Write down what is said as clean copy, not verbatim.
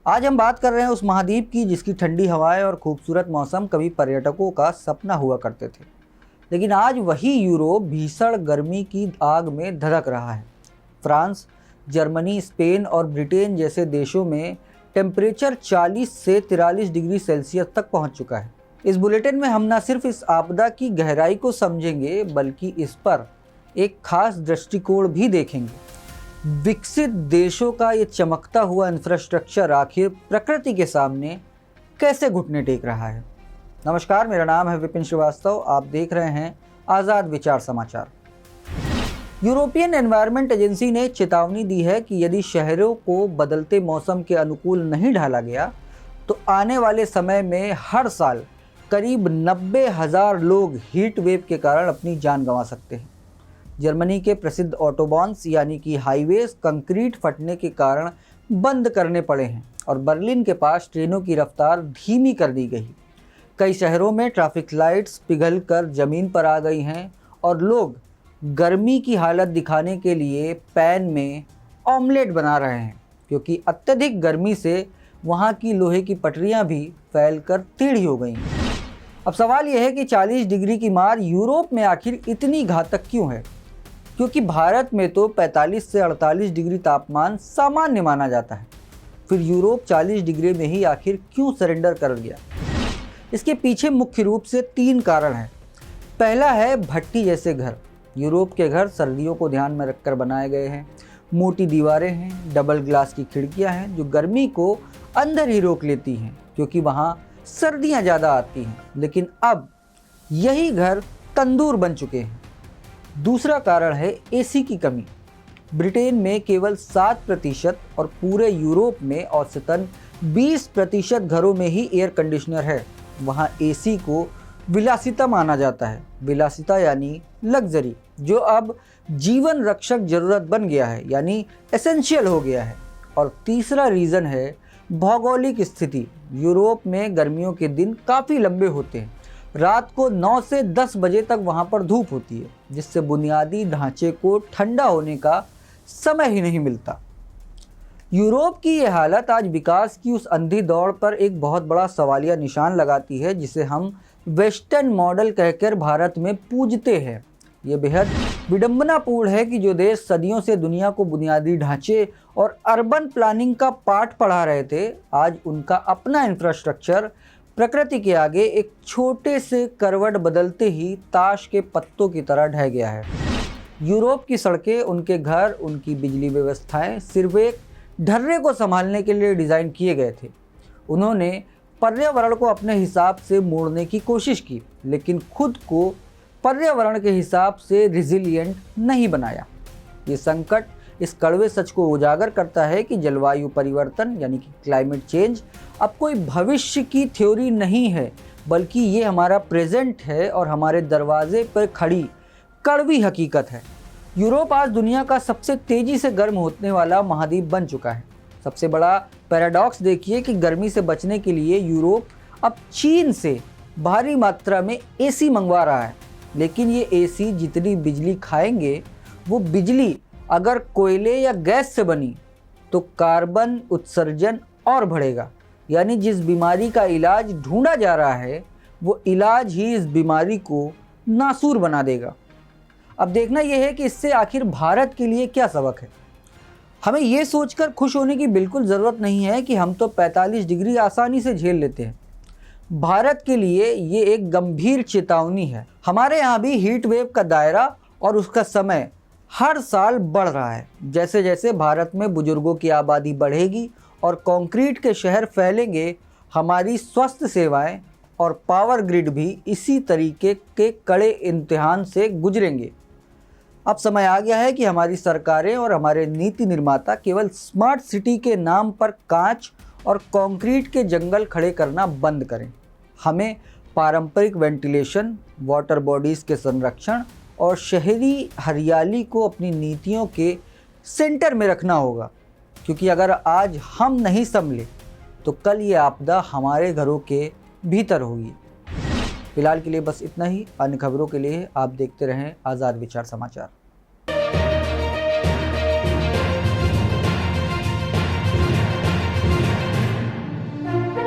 आज हम बात कर रहे हैं उस महाद्वीप की जिसकी ठंडी हवाएं और खूबसूरत मौसम कभी पर्यटकों का सपना हुआ करते थे, लेकिन आज वही यूरोप भीषण गर्मी की आग में धधक रहा है। फ्रांस, जर्मनी, स्पेन और ब्रिटेन जैसे देशों में टेम्परेचर 40 से 43 डिग्री सेल्सियस तक पहुंच चुका है। इस बुलेटिन में हम न सिर्फ इस आपदा की गहराई को समझेंगे बल्कि इस पर एक खास दृष्टिकोण भी देखेंगे। विकसित देशों का ये चमकता हुआ इंफ्रास्ट्रक्चर आखिर प्रकृति के सामने कैसे घुटने टेक रहा है। नमस्कार, मेरा नाम है विपिन श्रीवास्तव। आप देख रहे हैं आज़ाद विचार समाचार। यूरोपियन एनवायरनमेंट एजेंसी ने चेतावनी दी है कि यदि शहरों को बदलते मौसम के अनुकूल नहीं ढाला गया तो आने वाले समय में हर साल करीब 90,000 लोग हीट वेव के कारण अपनी जान गंवा सकते हैं। जर्मनी के प्रसिद्ध ऑटोबान्स यानी कि हाईवेज कंक्रीट फटने के कारण बंद करने पड़े हैं और बर्लिन के पास ट्रेनों की रफ्तार धीमी कर दी गई। कई शहरों में ट्रैफिक लाइट्स पिघलकर ज़मीन पर आ गई हैं और लोग गर्मी की हालत दिखाने के लिए पैन में ऑमलेट बना रहे हैं, क्योंकि अत्यधिक गर्मी से वहाँ की लोहे की पटरियाँ भी फैलकर टेढ़ी हो गई हैं। अब सवाल यह है कि 40 डिग्री की मार यूरोप में आखिर इतनी घातक क्यों है, क्योंकि भारत में तो 45 से 48 डिग्री तापमान सामान्य माना जाता है। फिर यूरोप 40 डिग्री में ही आखिर क्यों सरेंडर कर गया? इसके पीछे मुख्य रूप से 3 कारण हैं। पहला है भट्टी जैसे घर। यूरोप के घर सर्दियों को ध्यान में रखकर बनाए गए हैं। मोटी दीवारें हैं, डबल ग्लास की खिड़कियां हैं जो गर्मी को अंदर ही रोक लेती हैं, क्योंकि वहाँ सर्दियाँ ज़्यादा आती हैं। लेकिन अब यही घर तंदूर बन चुके हैं। दूसरा कारण है एसी की कमी। ब्रिटेन में केवल 7% और पूरे यूरोप में औसतन 20% घरों में ही एयर कंडीशनर है। वहाँ एसी को विलासिता माना जाता है। विलासिता यानी लग्जरी, जो अब जीवन रक्षक ज़रूरत बन गया है, यानी एसेंशियल हो गया है। और तीसरा रीज़न है भौगोलिक स्थिति। यूरोप में गर्मियों के दिन काफ़ी लंबे होते हैं। रात को 9 से 10 बजे तक वहाँ पर धूप होती है, जिससे बुनियादी ढांचे को ठंडा होने का समय ही नहीं मिलता। यूरोप की ये हालत आज विकास की उस अंधी दौड़ पर एक बहुत बड़ा सवालिया निशान लगाती है, जिसे हम वेस्टर्न मॉडल कहकर भारत में पूजते हैं। ये बेहद विडंबनापूर्ण है कि जो देश सदियों से दुनिया को बुनियादी ढांचे और अर्बन प्लानिंग का पाठ पढ़ा रहे थे, आज उनका अपना इंफ्रास्ट्रक्चर प्रकृति के आगे एक छोटे से करवट बदलते ही ताश के पत्तों की तरह ढह गया है। यूरोप की सड़कें, उनके घर, उनकी बिजली व्यवस्थाएं सिर्फ एक ढर्रे को संभालने के लिए डिज़ाइन किए गए थे। उन्होंने पर्यावरण को अपने हिसाब से मोड़ने की कोशिश की, लेकिन खुद को पर्यावरण के हिसाब से रिजिलिएंट नहीं बनाया। ये संकट इस कड़वे सच को उजागर करता है कि जलवायु परिवर्तन यानी कि क्लाइमेट चेंज अब कोई भविष्य की थ्योरी नहीं है, बल्कि ये हमारा प्रेजेंट है और हमारे दरवाजे पर खड़ी कड़वी हकीकत है। यूरोप आज दुनिया का सबसे तेज़ी से गर्म होने वाला महाद्वीप बन चुका है। सबसे बड़ा पैराडॉक्स देखिए कि गर्मी से बचने के लिए यूरोप अब चीन से भारी मात्रा में एसी मंगवा रहा है, लेकिन ये एसी जितनी बिजली खाएंगे, वो बिजली अगर कोयले या गैस से बनी तो कार्बन उत्सर्जन और बढ़ेगा। यानी जिस बीमारी का इलाज ढूंढा जा रहा है, वो इलाज ही इस बीमारी को नासूर बना देगा। अब देखना यह है कि इससे आखिर भारत के लिए क्या सबक है। हमें ये सोचकर खुश होने की बिल्कुल ज़रूरत नहीं है कि हम तो 45 डिग्री आसानी से झेल लेते हैं। भारत के लिए ये एक गंभीर चेतावनी है। हमारे यहाँ भी हीट वेव का दायरा और उसका समय हर साल बढ़ रहा है। जैसे जैसे भारत में बुजुर्गों की आबादी बढ़ेगी और कंक्रीट के शहर फैलेंगे, हमारी स्वास्थ्य सेवाएं और पावर ग्रिड भी इसी तरीके के कड़े इम्तिहान से गुजरेंगे। अब समय आ गया है कि हमारी सरकारें और हमारे नीति निर्माता केवल स्मार्ट सिटी के नाम पर कांच और कंक्रीट के जंगल खड़े करना बंद करें। हमें पारंपरिक वेंटिलेशन, वाटर बॉडीज़ के संरक्षण और शहरी हरियाली को अपनी नीतियों के सेंटर में रखना होगा, क्योंकि अगर आज हम नहीं संभले तो कल ये आपदा हमारे घरों के भीतर होगी। फिलहाल के लिए बस इतना ही। अन्य खबरों के लिए आप देखते रहें आज़ाद विचार समाचार।